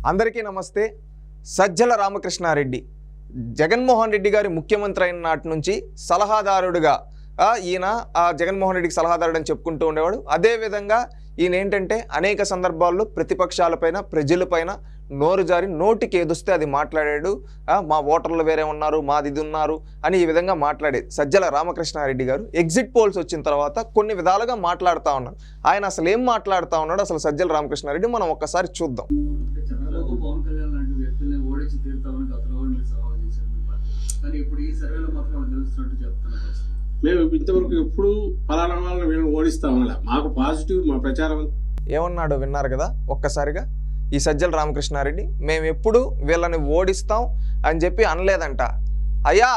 అందరికీ నమస్తే. సజ్జల రామకృష్ణారెడ్డి జగన్మోహన్ రెడ్డి గారి ముఖ్యమంత్రి అయిన నాటి నుంచి సలహాదారుడుగా ఈయన జగన్మోహన్ రెడ్డికి సలహాదారుడు అని చెప్పుకుంటూ ఉండేవాడు. అదేవిధంగా ఈయన ఏంటంటే అనేక సందర్భాల్లో ప్రతిపక్షాలపైన ప్రజలపైన నోరు జారి నోటికి ఏదొస్తే అది మాట్లాడాడు. మా ఓటర్లు వేరే ఉన్నారు, మాది ఇది ఉన్నారు అని ఈ విధంగా మాట్లాడేది సజ్జల రామకృష్ణారెడ్డి గారు. ఎగ్జిట్ పోల్స్ వచ్చిన తర్వాత కొన్ని విధాలుగా మాట్లాడుతూ ఉన్నారు. ఆయన అసలు ఏం మాట్లాడుతూ ఉన్నాడు అసలు సజ్జల రామకృష్ణారెడ్డి మనం ఒక్కసారి చూద్దాం. మేము ఇంతవరకు ఎప్పుడు ఫలానా వాళ్ళని వీళ్ళని ఓడిస్తామని మాకు పాజిటివ్ మా ప్రచారం ఏమన్నాడు విన్నారు కదా ఒక్కసారిగా. ఈ సజ్జల రామకృష్ణారెడ్డి మేము ఎప్పుడు వీళ్ళని ఓడిస్తాం అని చెప్పి అనలేదంట. అయ్యా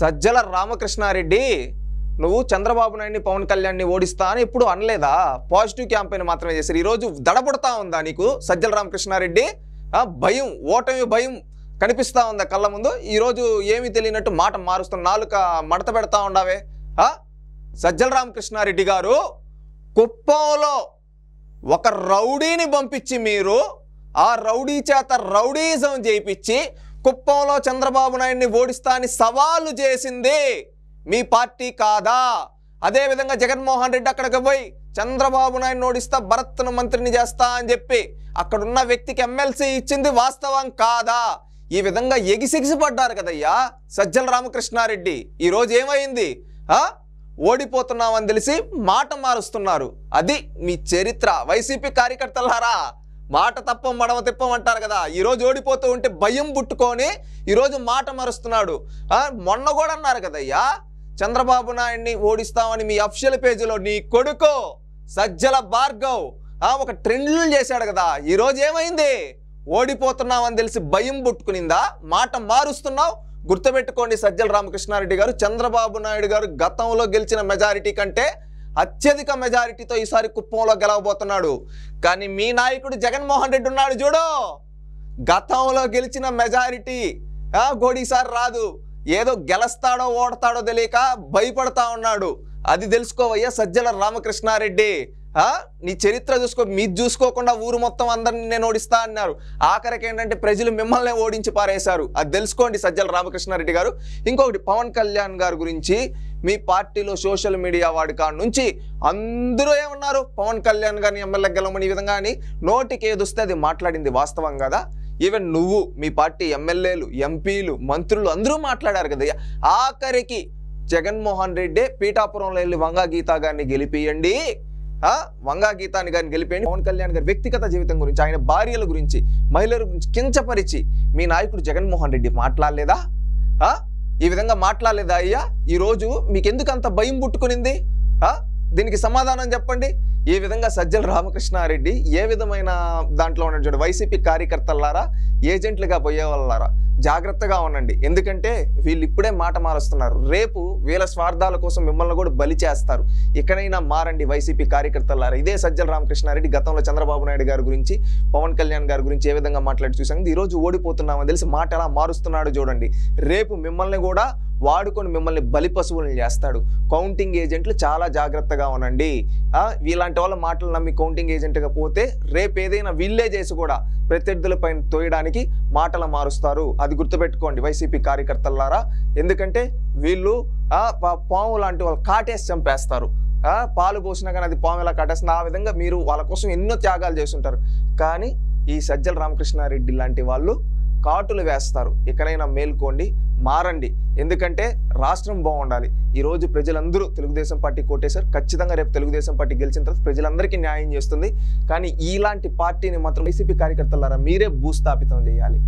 సజ్జల రామకృష్ణారెడ్డి, నువ్వు చంద్రబాబు నాయుడిని పవన్ కళ్యాణ్ని ఓడిస్తా అని ఎప్పుడు అనలేదా? పాజిటివ్ క్యాంపెయిన్ మాత్రమే చేశారు. ఈరోజు దడబుడతా ఉందా నీకు సజ్జల రామకృష్ణారెడ్డి? భయం, ఓటమి భయం కనిపిస్తూ ఉందా కళ్ళ ముందు? ఈరోజు ఏమీ తెలియనట్టు మాట మారుస్తున్న నాలుక మడత పెడతా ఉండావే. సజ్జల రామకృష్ణారెడ్డి గారు, కుప్పంలో ఒక రౌడీని పంపించి మీరు ఆ రౌడీ చేత రౌడీజం చేయించి కుప్పంలో చంద్రబాబు నాయుడిని ఓడిస్తా అని సవాలు చేసింది మీ పార్టీ కాదా? అదేవిధంగా జగన్మోహన్ రెడ్డి అక్కడికి పోయి చంద్రబాబు నాయుడిని ఓడిస్తా, భరత్ను మంత్రిని చేస్తా అని చెప్పి అక్కడున్న వ్యక్తికి ఎమ్మెల్సీ ఇచ్చింది వాస్తవం కాదా? ఈ విధంగా ఎగిసిగిసిపడ్డారు కదయ్యా సజ్జల రామకృష్ణారెడ్డి. ఈరోజు ఏమైంది? ఓడిపోతున్నామని తెలిసి మాట మారుస్తున్నారు. అది మీ చరిత్ర. వైసీపీ కార్యకర్తలారా, మాట తప్పం మడమ తిప్పమంటారు కదా. ఈరోజు ఓడిపోతూ ఉంటే భయం పుట్టుకొని ఈరోజు మాట మారుస్తున్నాడు. మొన్న కూడా అన్నారు కదయ్యా చంద్రబాబు నాయుడిని ఓడిస్తామని మీ అఫిషియల్ పేజీలో నీ కొడుకు సజ్జల భార్గవ్ ఒక ట్రెండ్లు చేశాడు కదా. ఈరోజు ఏమైంది? ఓడిపోతున్నామని తెలిసి భయం పుట్టుకునిందా? మాట మారుస్తున్నావు. గుర్తుపెట్టుకోండి సజ్జల రామకృష్ణారెడ్డి గారు, చంద్రబాబు నాయుడు గారు గతంలో గెలిచిన మెజారిటీ కంటే అత్యధిక మెజారిటీతో ఈసారి కుప్పంలో గెలవబోతున్నాడు. కానీ మీ నాయకుడు జగన్మోహన్ రెడ్డి ఉన్నాడు చూడు, గతంలో గెలిచిన మెజారిటీ ఈసారి రాదు. ఏదో గెలుస్తాడో ఓడతాడో తెలియక భయపడతా ఉన్నాడు. అది తెలుసుకోవయ్యా సజ్జల రామకృష్ణారెడ్డి. నీ చరిత్ర చూసుకో. మీరు చూసుకోకుండా ఊరు మొత్తం అందరిని నేను ఓడిస్తా అన్నారు. ఆఖరికి ఏంటంటే ప్రజలు మిమ్మల్ని ఓడించి పారేశారు. అది తెలుసుకోండి సజ్జల రామకృష్ణారెడ్డి గారు. ఇంకొకటి, పవన్ కళ్యాణ్ గారి గురించి మీ పార్టీలో సోషల్ మీడియా వాడికా నుంచి అందరూ ఏమన్నారు? పవన్ కళ్యాణ్ గారిని ఎమ్మెల్యే గెలవమని ఈ విధంగా అని నోటికి ఏదొస్తే అది మాట్లాడింది వాస్తవం కదా. ఈవెన్ నువ్వు, మీ పార్టీ ఎమ్మెల్యేలు, ఎంపీలు, మంత్రులు అందరూ మాట్లాడారు కదా. ఆఖరికి జగన్మోహన్ రెడ్డి పీఠాపురంలో వెళ్ళి వంగా గీతా గారిని గెలిపియండి, వంగా గీతాని గారిని గెలిపేయండి. పవన్ కళ్యాణ్ గారి వ్యక్తిగత జీవితం గురించి, ఆయన భార్యల గురించి, మహిళల గురించి కించపరిచి మీ నాయకుడు జగన్మోహన్ రెడ్డి మాట్లాడలేదా? ఈ విధంగా మాట్లాడలేదా అయ్యా? ఈరోజు మీకు ఎందుకు అంత భయం పుట్టుకునింది? దీనికి సమాధానం చెప్పండి. ఈ విధంగా సజ్జల రామకృష్ణారెడ్డి ఏ విధమైన దాంట్లో ఉన్నాడు చూడండి. వైసీపీ కార్యకర్తలారా, ఏజెంట్లుగా పోయే వాళ్ళారా, జాగ్రత్తగా ఉండండి. ఎందుకంటే వీళ్ళు ఇప్పుడే మాట మారుస్తున్నారు. రేపు వీళ్ళ స్వార్థాల కోసం మిమ్మల్ని కూడా బలి చేస్తారు. ఇకనైనా మారండి వైసీపీ కార్యకర్తలారా. ఇదే సజ్జల రామకృష్ణారెడ్డి గతంలో చంద్రబాబు నాయుడు గారి గురించి, పవన్ కళ్యాణ్ గారి గురించి ఏ విధంగా మాట్లాడి చూసాం. ఈరోజు ఓడిపోతున్నామని తెలిసి మాట ఎలా మారుస్తున్నాడు చూడండి. రేపు మిమ్మల్ని కూడా వాడుకొని మిమ్మల్ని బలి పశువులను చేస్తాడు. కౌంటింగ్ ఏజెంట్లు చాలా జాగ్రత్తగా ఉండండి. ఇలాంటి వాళ్ళ మాటలు నమ్మి కౌంటింగ్ ఏజెంట్గా పోతే రేపు ఏదైనా వీళ్ళే చేసి కూడా ప్రత్యర్థులపై తోయడానికి మాటలు మారుస్తారు. అది గుర్తుపెట్టుకోండి వైసీపీ కార్యకర్తలారా. ఎందుకంటే వీళ్ళు పాము లాంటి వాళ్ళు కాటేసి చంపేస్తారు. పాలు పోసినా కానీ అది పాము ఎలా కాటేస్తుంది. ఆ విధంగా మీరు వాళ్ళ కోసం ఎన్నో త్యాగాలు చేస్తుంటారు. కానీ ఈ సజ్జల రామకృష్ణారెడ్డి లాంటి వాళ్ళు కాటులు వేస్తారు. ఇకనైనా మేల్కోండి, మారండి. ఎందుకంటే రాష్ట్రం బాగుండాలి. ఈరోజు ప్రజలందరూ తెలుగుదేశం పార్టీ కోటేశారు. ఖచ్చితంగా రేపు తెలుగుదేశం పార్టీ గెలిచిన తర్వాత ప్రజలందరికీ న్యాయం చేస్తుంది. కానీ ఇలాంటి పార్టీని మాత్రం వైసీపీ కార్యకర్తలారా మీరే భూస్థాపితం చేయాలి.